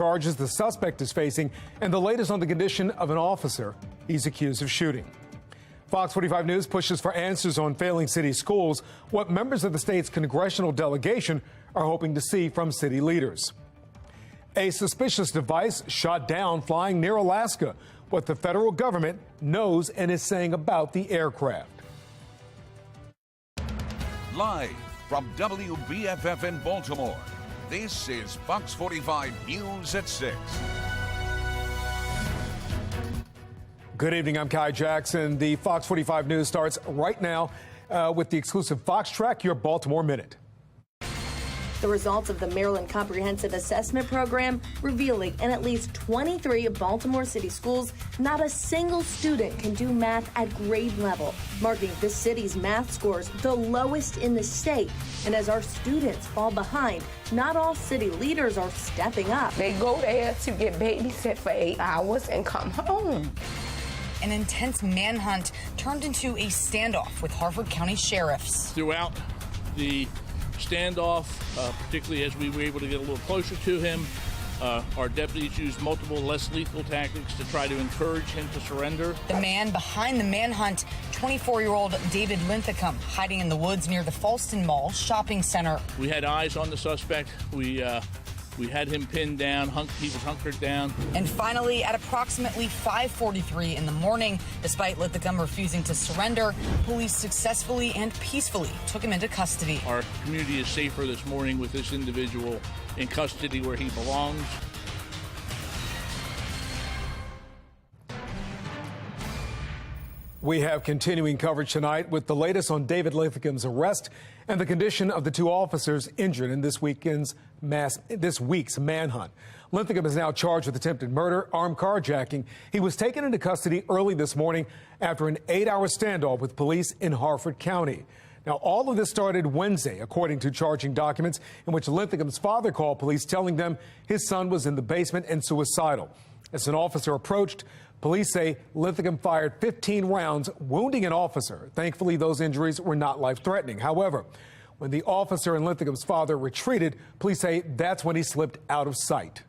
charges the suspect is facing and the latest on the condition of an officer he's accused of shooting. Fox 45 News pushes for answers on failing city schools, what members of the state's congressional delegation are hoping to see from city leaders. A suspicious device shot down flying near Alaska, what the federal government knows and is saying about the aircraft. Live from WBFF in Baltimore, this is Fox 45 News at 6. Good evening, I'm Kai Jackson. The Fox 45 News starts right now with the exclusive Fox Track, your Baltimore Minute. The results of the Maryland Comprehensive Assessment Program revealing in at least 23 Baltimore City schools, not a single student can do math at grade level, marking the city's math scores the lowest in the state. And as our students fall behind, not all city leaders are stepping up. They go there to get babysit for 8 hours and come home. An intense manhunt turned into a standoff with Harford County sheriffs. Throughout the standoff, particularly as we were able to get a little closer to him, our deputies used multiple less lethal tactics to try to encourage him to surrender. The man behind the manhunt, 24-year-old David Linthicum, hiding in the woods near the Falston Mall shopping center. We had eyes on the suspect. We had him pinned down. He was hunkered down. And finally, at approximately 5:43 in the morning, despite Linthicum refusing to surrender, police successfully and peacefully took him into custody. Our community is safer this morning with this individual in custody where he belongs. We have continuing coverage tonight with the latest on David Linthicum's arrest and the condition of the two officers injured in this week's manhunt. Linthicum is now charged with attempted murder, armed carjacking. He was taken into custody early this morning after an 8-hour standoff with police in Harford County. Now, all of this started Wednesday, according to charging documents, in which Linthicum's father called police telling them his son was in the basement and suicidal. As an officer approached, police say Linthicum fired 15 rounds, wounding an officer. Thankfully, those injuries were not life-threatening. However, when the officer and Linthicum's father retreated, police say that's when he slipped out of sight.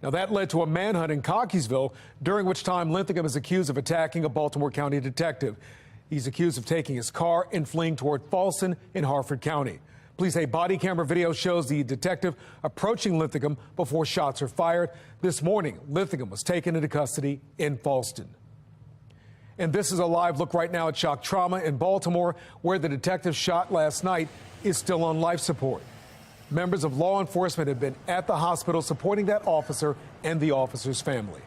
Now, that led to a manhunt in Cockeysville, during which time Linthicum is accused of attacking a Baltimore County detective. He's accused of taking his car and fleeing toward Falston in Harford County. Police say body camera video shows the detective approaching Linthicum before shots are fired. This morning, Linthicum was taken into custody in Falston. And this is a live look right now at shock trauma in Baltimore, where the detective shot last night is still on life support. Members of law enforcement have been at the hospital supporting that officer and the officer's family.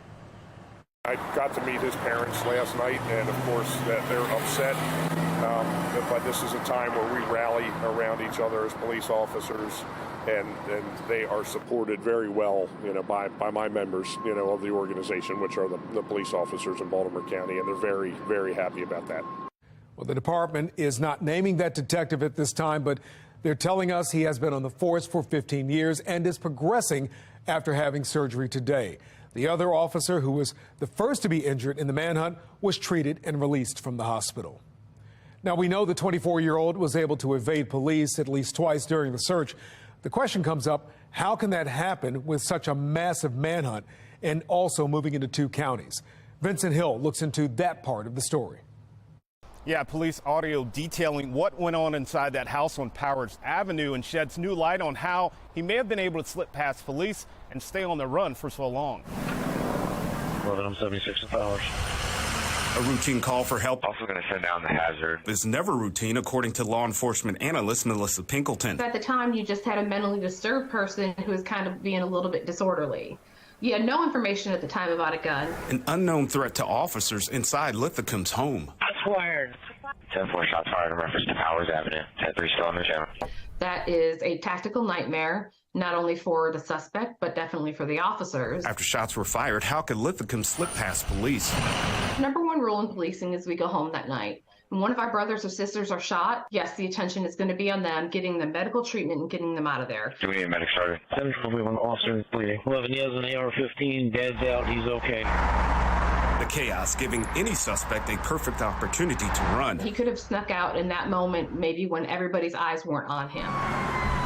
I got to meet his parents last night, and of course that they're upset. But this is a time where we rally around each other as police officers, and they are supported very well, by my members, of the organization, which are the police officers in Baltimore County, and they're very, very happy about that. Well, the department is not naming that detective at this time, but they're telling us he has been on the force for 15 years and is progressing after having surgery today. The other officer, who was the first to be injured in the manhunt, was treated and released from the hospital. Now, we know the 24-year-old was able to evade police at least twice during the search. The question comes up, how can that happen with such a massive manhunt and also moving into 2 counties? Vincent Hill looks into that part of the story. Yeah, police audio detailing what went on inside that house on Powers Avenue and sheds new light on how he may have been able to slip past police and stay on the run for so long. 1176 Powers. A routine call for help. Also going to send down the hazard. Is never routine, according to law enforcement analyst Melissa Pinkleton. At the time, you just had a mentally disturbed person who was kind of being a little bit disorderly. You had no information at the time about a gun. An unknown threat to officers inside Linthicum's home. Shots fired. 10-4 shots fired in reference to Powers Avenue. 10-3 still on the channel. That is a tactical nightmare, not only for the suspect, but definitely for the officers. After shots were fired, how could Linthicum slip past police? Number one rule in policing is we go home that night. When one of our brothers or sisters are shot, yes, the attention is going to be on them, getting them medical treatment and getting them out of there. Do we need a medic started? 741 officer bleeding. 11 years an AR-15, dead's out, he's okay. The chaos giving any suspect a perfect opportunity to run, He could have snuck out in that moment, maybe when everybody's eyes weren't on him.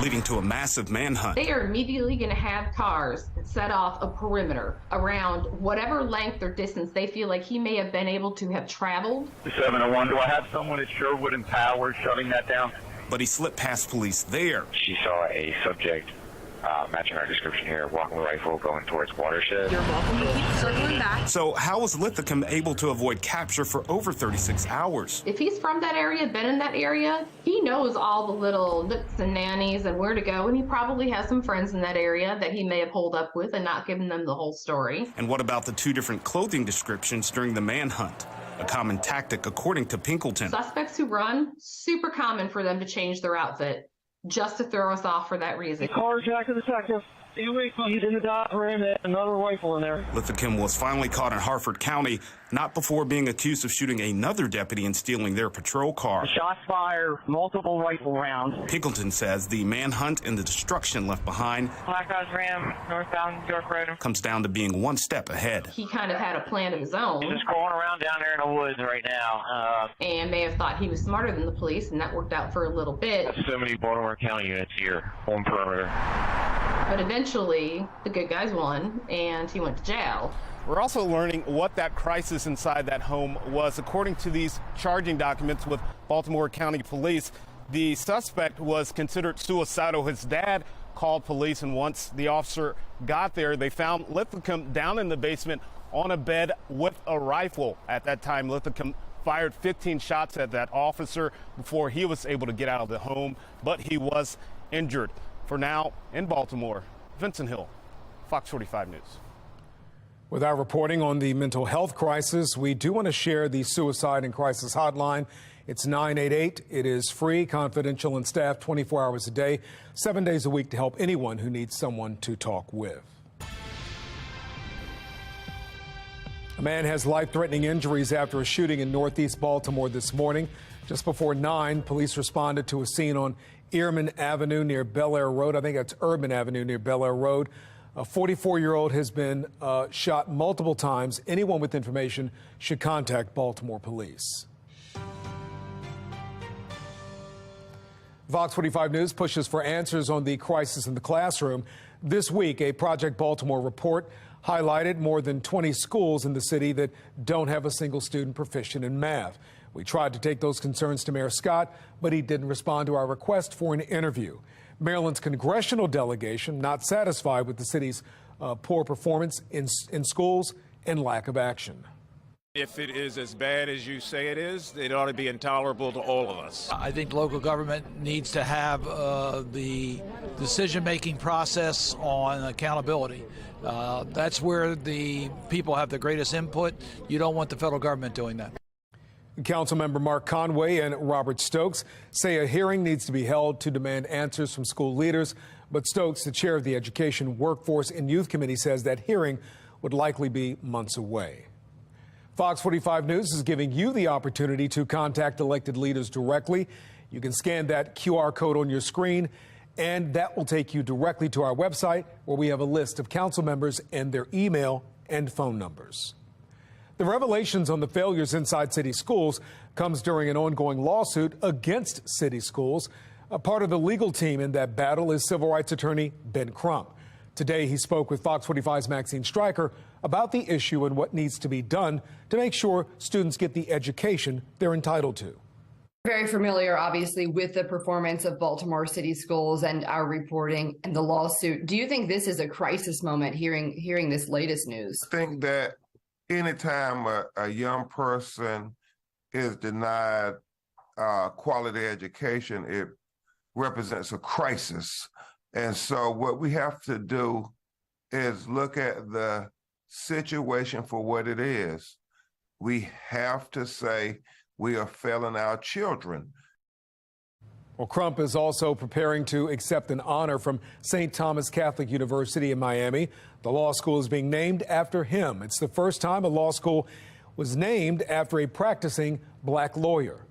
leading to a massive manhunt. They are immediately going to have cars set off a perimeter around whatever length or distance they feel like he may have been able to have traveled. 701, do I have someone at Sherwood and Power shutting that down? But he slipped past police there. She saw a subject matching our description here, walking with a rifle, going towards Watershed. You're welcome to keep circling back. So how was Linthicum able to avoid capture for over 36 hours? If he's from that area, been in that area, he knows all the little nooks and nannies and where to go, and he probably has some friends in that area that he may have holed up with and not given them the whole story. And what about the two different clothing descriptions during the manhunt? A common tactic, according to Pinkleton. Suspects who run, super common for them to change their outfit just to throw us off for that reason. Carjack of the detective. He's in the dock room, another rifle in there. Linthicum was finally caught in Harford County, not before being accused of shooting another deputy and stealing their patrol car. Shots fired, multiple rifle rounds. Pinkleton says the manhunt and the destruction left behind Black Ops Ram, northbound York Road. comes down to being one step ahead. He kind of had a plan of his own. He's just crawling around down there in the woods right now. And may have thought he was smarter than the police, and that worked out for a little bit. So many Baltimore County units here on perimeter. But eventually, the good guys won, and he went to jail. We're also learning what that crisis inside that home was. According to these charging documents with Baltimore County Police, the suspect was considered suicidal. His dad called police, and once the officer got there, they found Linthicum down in the basement on a bed with a rifle. At that time, Linthicum fired 15 shots at that officer before he was able to get out of the home, but he was injured. For now, in Baltimore, Vincent Hill, Fox 45 News. With our reporting on the mental health crisis, we do want to share the suicide and crisis hotline. It's 988. It is free, confidential, and staffed 24 hours a day, 7 days a week to help anyone who needs someone to talk with. A man has life-threatening injuries after a shooting in northeast Baltimore this morning. Just before 9, police responded to a scene on Ehrman Avenue near Bel Air Road. I think that's Urban Avenue near Bel Air Road. A 44-year-old has been shot multiple times. Anyone with information should contact Baltimore police. Fox 45 News pushes for answers on the crisis in the classroom. This week, a Project Baltimore report highlighted more than 20 schools in the city that don't have a single student proficient in math. We tried to take those concerns to Mayor Scott, but he didn't respond to our request for an interview. Maryland's congressional delegation not satisfied with the city's poor performance in schools and lack of action. If it is as bad as you say it is, it ought to be intolerable to all of us. I think local government needs to have the decision-making process on accountability. That's where the people have the greatest input. You don't want the federal government doing that. Councilmember Mark Conway and Robert Stokes say a hearing needs to be held to demand answers from school leaders. But Stokes, the chair of the Education, Workforce, and Youth Committee, says that hearing would likely be months away. Fox 45 News is giving you the opportunity to contact elected leaders directly. You can scan that QR code on your screen, and that will take you directly to our website, where we have a list of council members and their email and phone numbers. The revelations on the failures inside city schools comes during an ongoing lawsuit against city schools. A part of the legal team in that battle is civil rights attorney Ben Crump. Today, he spoke with Fox 45's Maxine Stryker about the issue and what needs to be done to make sure students get the education they're entitled to. Very familiar, obviously, with the performance of Baltimore City Schools and our reporting and the lawsuit. Do you think this is a crisis moment, hearing this latest news? I think that anytime a young person is denied quality education, it represents a crisis. And so what we have to do is look at the situation for what it is. We have to say we are failing our children. Well, Crump is also preparing to accept an honor from St. Thomas Catholic University in Miami. The law school is being named after him. It's the first time a law school was named after a practicing black lawyer.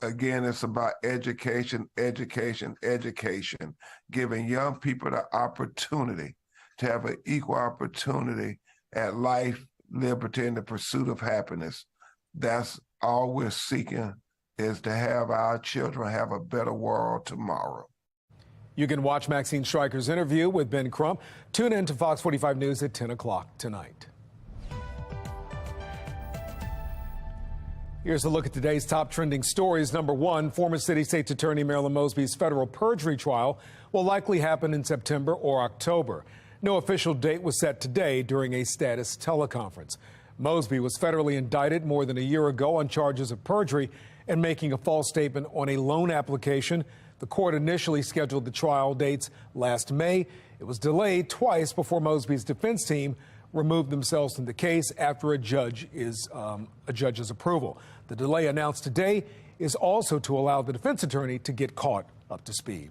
Again, it's about education, education, education, giving young people the opportunity to have an equal opportunity at life liberty, and the pursuit of happiness. That's all we're seeking, is to have our children have a better world tomorrow. You can watch Maxine Stryker's interview with Ben Crump. Tune in to Fox 45 News at 10 o'clock tonight. Here's a look at today's top trending stories. Number one, former City State's Attorney Marilyn Mosby's federal perjury trial will likely happen in September or October. No official date was set today during a status teleconference. Mosby was federally indicted more than a year ago on charges of perjury and making a false statement on a loan application. The court initially scheduled the trial dates last May. It was delayed twice before Mosby's defense team removed themselves from the case after a judge's approval. The delay announced today is also to allow the defense attorney to get caught up to speed.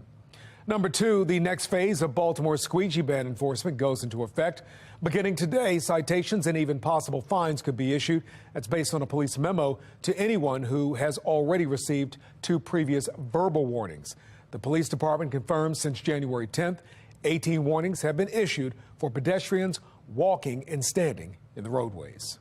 Number two, the next phase of Baltimore's squeegee ban enforcement goes into effect. Beginning today, citations and even possible fines could be issued. That's based on a police memo to anyone who has already received 2 previous verbal warnings. The police department confirms since January 10th, 18 warnings have been issued for pedestrians walking and standing in the roadways.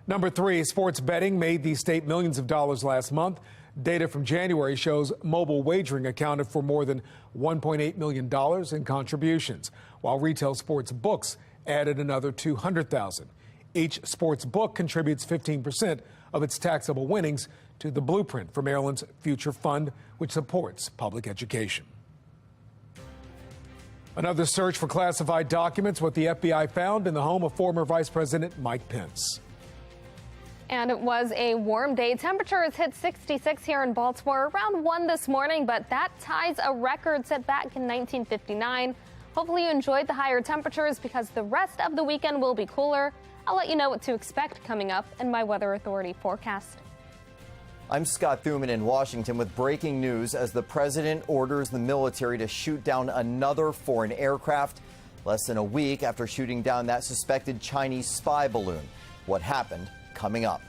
Number three, sports betting made the state millions of dollars last month. Data from January shows mobile wagering accounted for more than $1.8 million in contributions, while retail sports books added another $200,000. Each sports book contributes 15% of its taxable winnings to the blueprint for Maryland's Future Fund, which supports public education. Another search for classified documents, what the FBI found in the home of former Vice President Mike Pence. And it was a warm day. Temperatures hit 66 here in Baltimore around 1 this morning, but that ties a record set back in 1959. Hopefully you enjoyed the higher temperatures because the rest of the weekend will be cooler. I'll let you know what to expect coming up in my Weather Authority forecast. I'm Scott Thuman in Washington with breaking news as the president orders the military to shoot down another foreign aircraft less than a week after shooting down that suspected Chinese spy balloon. What happened? Coming up.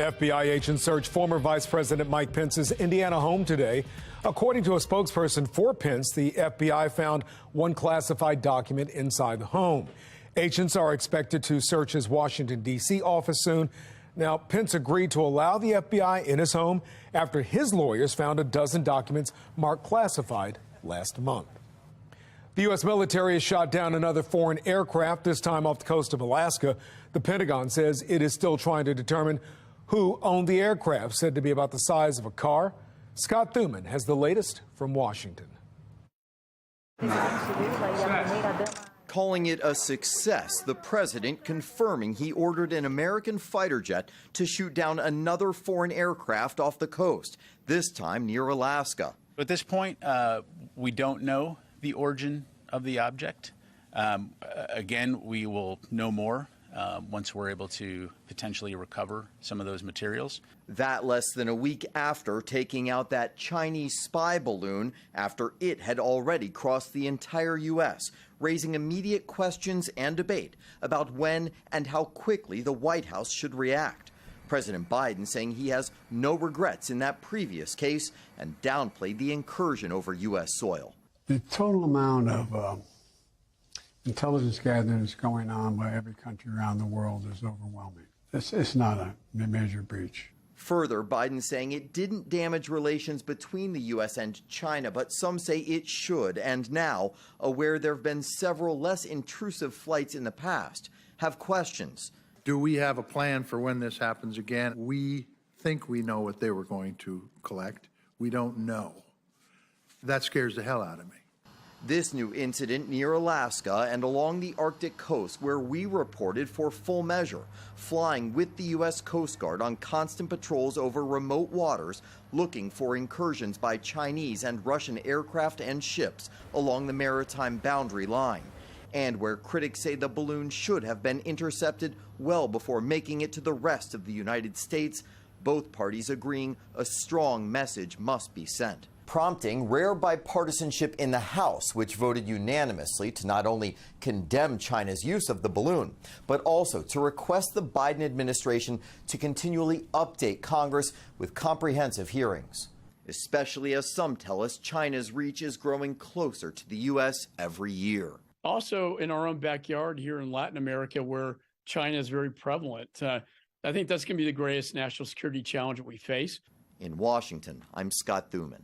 FBI agents searched former Vice President Mike Pence's Indiana home today. According to a spokesperson for Pence, the FBI found one classified document inside the home. Agents are expected to search his Washington, D.C. office soon. Now, Pence agreed to allow the FBI in his home after his lawyers found a dozen documents marked classified last month. The U.S. military has shot down another foreign aircraft, this time off the coast of Alaska. The Pentagon says it is still trying to determine who owned the aircraft, said to be about the size of a car. Scott Thuman has the latest from Washington. Calling it a success, the president confirming he ordered an American fighter jet to shoot down another foreign aircraft off the coast, this time near Alaska. At this point, we don't know the origin of the object. Again, we will know more once we're able to potentially recover some of those materials. That less than a week after taking out that Chinese spy balloon after it had already crossed the entire U.S., raising immediate questions and debate about when and how quickly the White House should react. President Biden saying he has no regrets in that previous case and downplayed the incursion over U.S. soil. The total amount of intelligence gathering that's going on by every country around the world is overwhelming. It's not a major breach. Further, Biden saying it didn't damage relations between the U.S. and China, but some say it should, and now, aware there have been several less intrusive flights in the past, have questions. Do we have a plan for when this happens again? We think we know what they were going to collect. We don't know. That scares the hell out of me. This new incident near Alaska and along the Arctic coast, where we reported for Full Measure, flying with the U.S. Coast Guard on constant patrols over remote waters, looking for incursions by Chinese and Russian aircraft and ships along the maritime boundary line, and where critics say the balloon should have been intercepted well before making it to the rest of the United States, both parties agreeing a strong message must be sent, prompting rare bipartisanship in the House, which voted unanimously to not only condemn China's use of the balloon, but also to request the Biden administration to continually update Congress with comprehensive hearings, especially as some tell us China's reach is growing closer to the U.S. every year. Also in our own backyard here in Latin America, where China is very prevalent. I think that's going to be the greatest national security challenge that we face. In Washington, I'm Scott Thuman.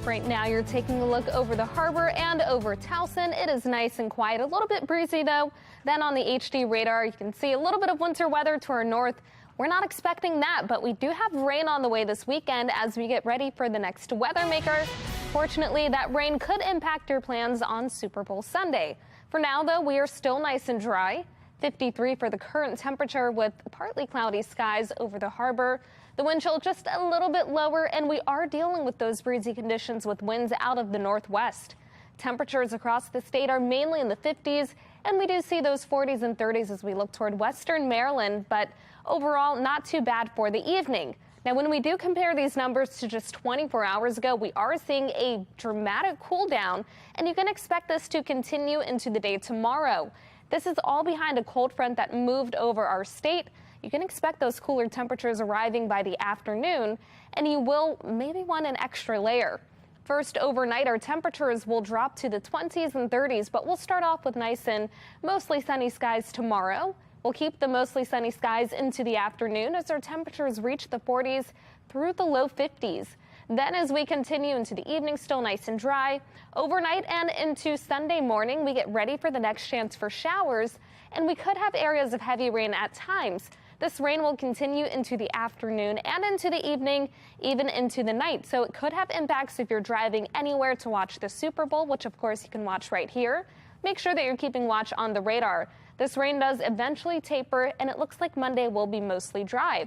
Right now, you're taking a look over the harbor and over Towson. It is nice and quiet, a little bit breezy though. Then on the HD radar, you can see a little bit of winter weather to our north. We're not expecting that, but we do have rain on the way this weekend as we get ready for the next weather maker. Fortunately, that rain could impact your plans on Super Bowl Sunday. For now, though, we are still nice and dry. 53 for the current temperature with partly cloudy skies over the harbor. The wind chill just a little bit lower, and we are dealing with those breezy conditions with winds out of the northwest. Temperatures across the state are mainly in the 50s, and we do see those 40s and 30s as we look toward western Maryland, but overall not too bad for the evening. Now, when we do compare these numbers to just 24 hours ago, we are seeing a dramatic cool down, and you can expect this to continue into the day tomorrow. This is all behind a cold front that moved over our state. You can expect those cooler temperatures arriving by the afternoon, and you will maybe want an extra layer. First, overnight, our temperatures will drop to the 20s and 30s, but we'll start off with nice and mostly sunny skies tomorrow. We'll keep the mostly sunny skies into the afternoon as our temperatures reach the 40s through the low 50s. Then as we continue into the evening, still nice and dry. Overnight and into Sunday morning, we get ready for the next chance for showers, and we could have areas of heavy rain at times. This rain will continue into the afternoon and into the evening, even into the night. So it could have impacts if you're driving anywhere to watch the Super Bowl, which of course you can watch right here. Make sure that you're keeping watch on the radar. This rain does eventually taper, and it looks like Monday will be mostly dry.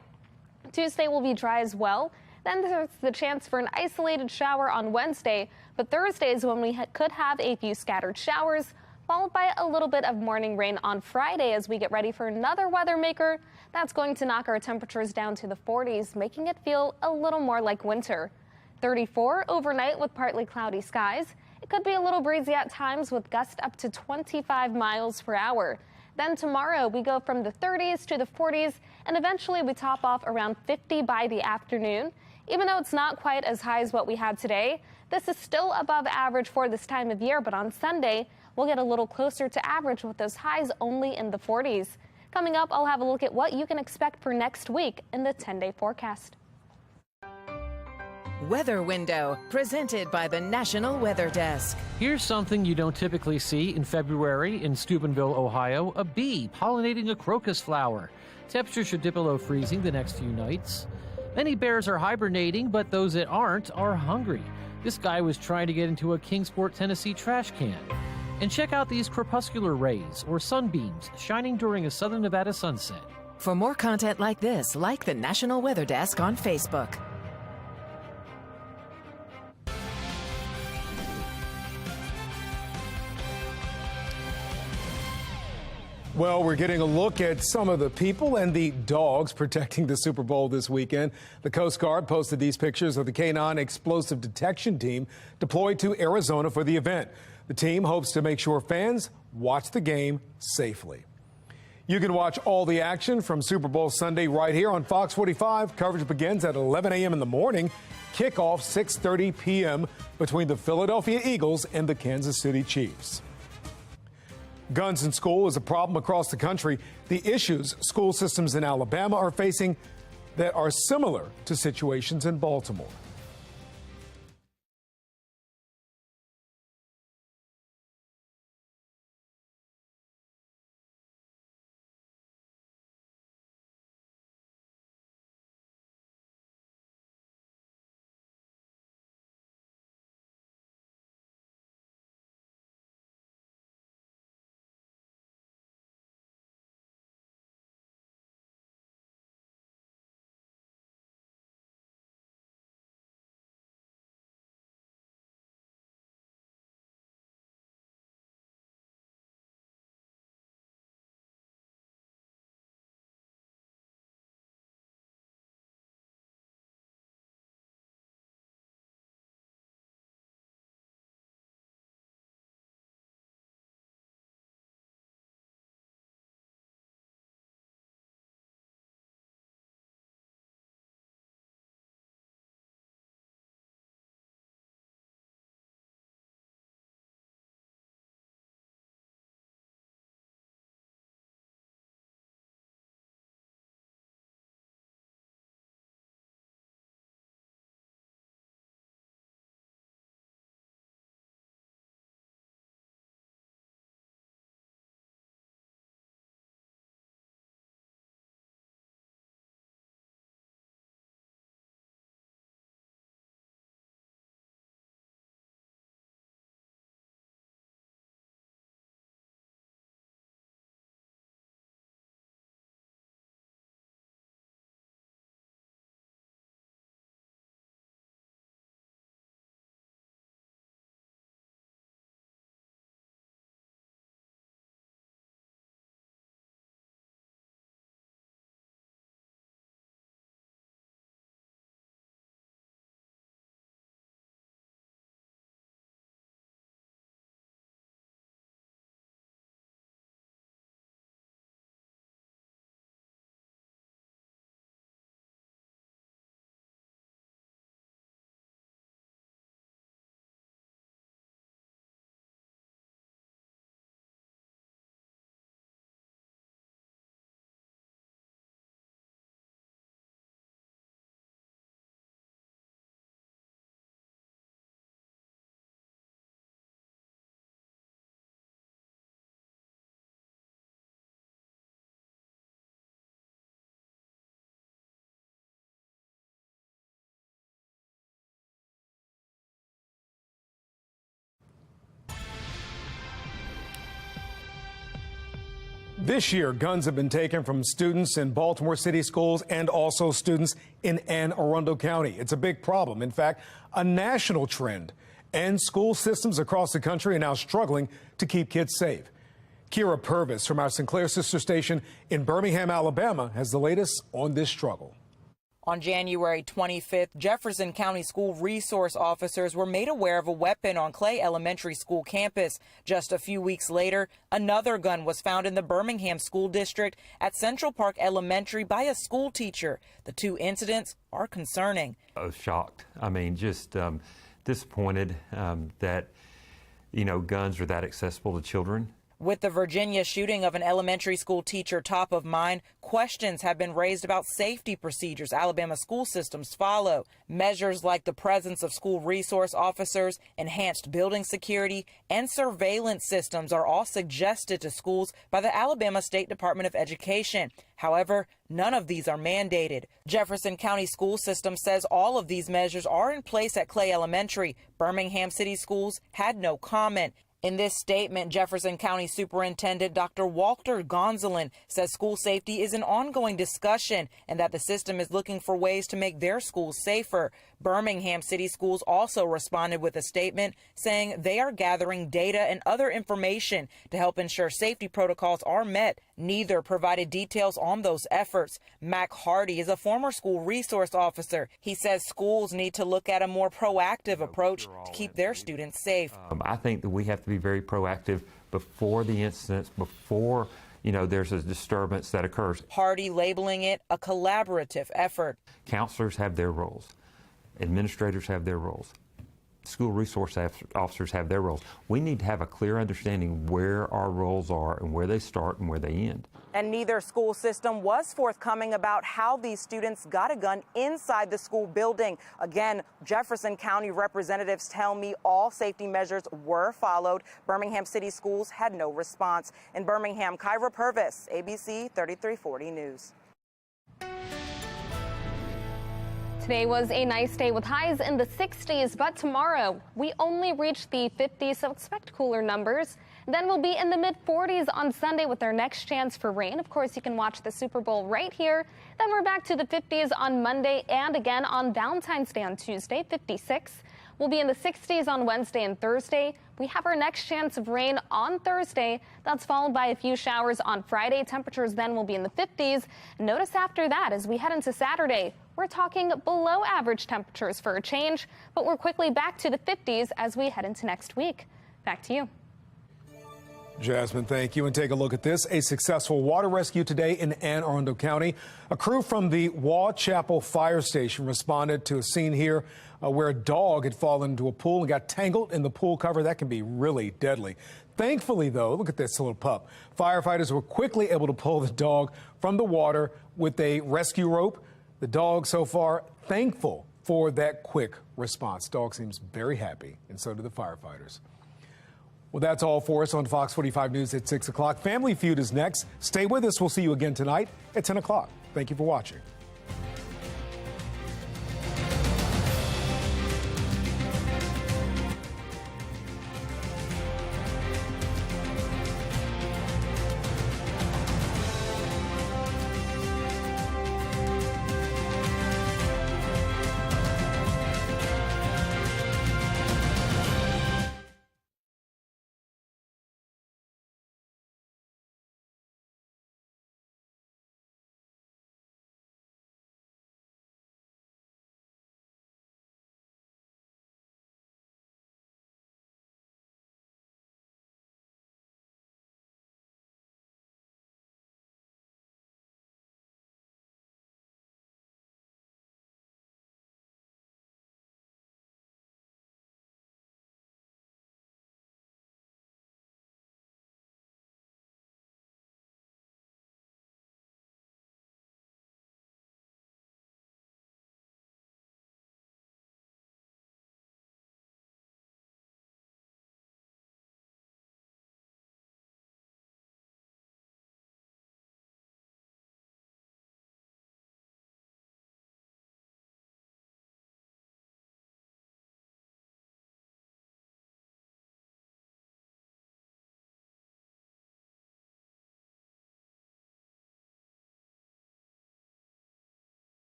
Tuesday will be dry as well. Then there's the chance for an isolated shower on Wednesday, but Thursday is when we could have a few scattered showers, followed by a little bit of morning rain on Friday as we get ready for another weather maker. That's going to knock our temperatures down to the 40s, making it feel a little more like winter. 34 overnight with partly cloudy skies. It could be a little breezy at times with gusts up to 25 miles per hour. Then tomorrow we go from the 30s to the 40s, and eventually we top off around 50 by the afternoon. Even though it's not quite as high as what we had today, this is still above average for this time of year. But on Sunday, we'll get a little closer to average with those highs only in the 40s. Coming up, I'll have a look at what you can expect for next week in the 10-day forecast. Weather Window, presented by the National Weather Desk. Here's something you don't typically see in February in Steubenville, Ohio, a bee pollinating a crocus flower. Temperatures should dip below freezing the next few nights. Many bears are hibernating, but those that aren't are hungry. This guy was trying to get into a Kingsport, Tennessee trash can. And check out these crepuscular rays, or sunbeams, shining during a southern Nevada sunset. For more content like this, like the National Weather Desk on Facebook. Well, we're getting a look at some of the people and the dogs protecting the Super Bowl this weekend. The Coast Guard posted these pictures of the K-9 explosive detection team deployed to Arizona for the event. The team hopes to make sure fans watch the game safely. You can watch all the action from Super Bowl Sunday right here on Fox 45. Coverage begins at 11 a.m. in the morning. Kickoff 6:30 p.m. between the Philadelphia Eagles and the Kansas City Chiefs. Guns in school is a problem across the country. The issues school systems in Alabama are facing that are similar to situations in Baltimore. This year, guns have been taken from students in Baltimore City schools and also students in Anne Arundel County. It's a big problem. In fact, a national trend. And school systems across the country are now struggling to keep kids safe. Kira Purvis from our Sinclair sister station in Birmingham, Alabama, has the latest on this struggle. On January 25th, Jefferson County School resource officers were made aware of a weapon on Clay Elementary School campus. Just a few weeks later, another gun was found in the Birmingham School District at Central Park Elementary by a school teacher. The two incidents are concerning. I was shocked. I mean, just disappointed that, guns are that accessible to children. With the Virginia shooting of an elementary school teacher top of mind, questions have been raised about safety procedures Alabama school systems follow. Measures like the presence of school resource officers, enhanced building security, and surveillance systems are all suggested to schools by the Alabama State Department of Education. However, none of these are mandated. Jefferson County School System says all of these measures are in place at Clay Elementary. Birmingham City Schools had no comment. In this statement, Jefferson County Superintendent Dr. Walter Gonzalez says school safety is an ongoing discussion and that the system is looking for ways to make their schools safer. Birmingham City Schools also responded with a statement saying they are gathering data and other information to help ensure safety protocols are met. Neither provided details on those efforts. Mac Hardy is a former school resource officer. He says schools need to look at a more proactive approach to keep their students safe. I think that we have to be very proactive before the incidents, before there's a disturbance that occurs. Hardy labeling it a collaborative effort. Counselors have their roles. Administrators have their roles. School resource officers have their roles. We need to have a clear understanding where our roles are and where they start and where they end. And neither school system was forthcoming about how these students got a gun inside the school building. Again, Jefferson County representatives tell me all safety measures were followed. Birmingham City Schools had no response. In Birmingham, Kyra Purvis, ABC 3340 News. Today was a nice day with highs in the 60s, but tomorrow we only reach the 50s, so expect cooler numbers. Then we'll be in the mid-40s on Sunday with our next chance for rain. Of course, you can watch the Super Bowl right here. Then we're back to the 50s on Monday and again on Valentine's Day on Tuesday, 56. We'll be in the 60s on Wednesday and Thursday. We have our next chance of rain on Thursday. That's followed by a few showers on Friday. Temperatures then will be in the 50s. Notice after that, as we head into Saturday, we're talking below average temperatures for a change, but we're quickly back to the 50s as we head into next week. Back to you. Jasmine, thank you. And take a look at this. A successful water rescue today in Anne Arundel County. A crew from the Waugh Chapel Fire Station responded to a scene here where a dog had fallen into a pool and got tangled in the pool cover. That can be really deadly. Thankfully, though, look at this little pup. Firefighters were quickly able to pull the dog from the water with a rescue rope. The dog so far thankful for that quick response. Dog seems very happy, and so do the firefighters. Well, that's all for us on Fox 45 News at 6 o'clock. Family Feud is next. Stay with us. We'll see you again tonight at 10 o'clock. Thank you for watching.